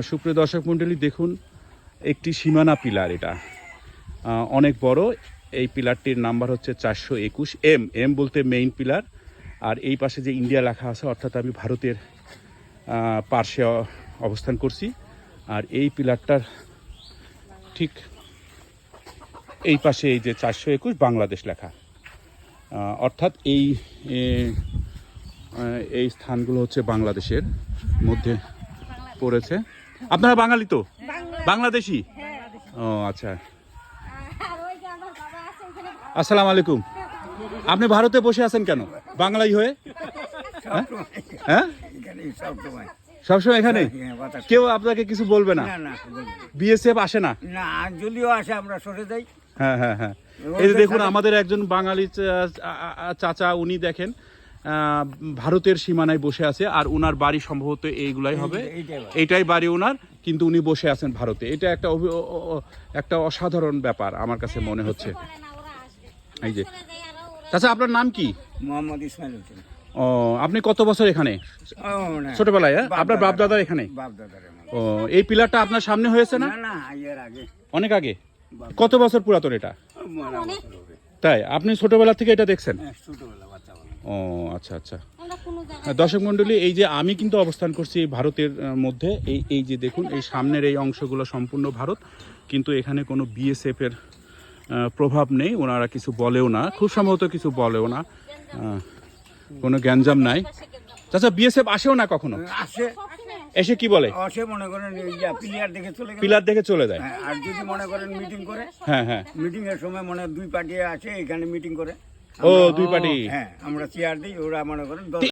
সুপ্রিয় দর্শক মণ্ডলী, দেখুন একটি সীমানা পিলার, এটা অনেক বড়। এই পিলারটির নাম্বার হচ্ছে 421 এম। এম বলতে মেইন পিলার। আর এই পাশে যে ইন্ডিয়া লেখা আছে, অর্থাৎ আমি ভারতের পার্শ্বে অবস্থান করছি। আর এই পিলারটার ঠিক এই পাশে এই যে 421 বাংলাদেশ লেখা, অর্থাৎ এই স্থানগুলো হচ্ছে বাংলাদেশের মধ্যে পড়েছে। আপনারা বাঙালি তো? বাংলাদেশি? ও আচ্ছা। আসসালামু আলাইকুম। আপনি ভারতে বসে আছেন কেন বাঙালি হয়ে? হ্যাঁ, সবসময় এখানে? কেউ আপনাকে কিছু বলবে না? বিএসএফ আসে না? না, যদিও আসে আমরা সরে যাই। হ্যাঁ হ্যাঁ হ্যাঁ। এই যে দেখুন আমাদের একজন বাঙালি চাচা, উনি দেখেন ভারতের সীমানায় বসে আছে। আর উনার বাড়ি সম্ভবত এইগুলাই হবে, এইটাই বাড়ি উনার, কিন্তু উনি বসে আছেন ভারতে। এটা একটা অসাধারণ ব্যাপার আমার কাছে মনে হচ্ছে। এই যে চাচা, আপনার নাম কি? মোহাম্মদ ইসমাইল। ও, আপনি কত বছর এখানে? ছোটবেলায়? আপনার বাপ দাদা এখানে? ও, এই পিলারটা আপনার সামনে হয়েছে না? অনেক আগে। কত বছর পুরাতন এটা? তাই আপনি ছোটবেলা থেকে এটা দেখছেন? ও আচ্ছা আচ্ছা। দর্শক মণ্ডলী, এই যে আমি কিন্তু অবস্থান করছি ভারতের মধ্যে। এই যে দেখুন, এই সামনের এই অংশগুলো সম্পূর্ণ ভারত, কিন্তু এখানে কোনো বিএসএফ এর প্রভাব নেই। ওনারা কিছু বলেও না, খুব সম্ভবত কিছু বলেও না, কোনো গ্যাঞ্জাম নাই। চাচা, বিএসএফ আসেও না কখনো? আসে। এসে কি বলে? আসে, মনে করেন পিলার দেখে চলে যায়। আর যদি মনে করেন মিটিং করে, হ্যাঁ হ্যাঁ, মিটিং এর সময় মনে দুই পার্টি আসে এখানে মিটিং করে। ও, দুই পার্টি। হ্যাঁ, আমরা চেয়ার দিই, ওরা মনে করেন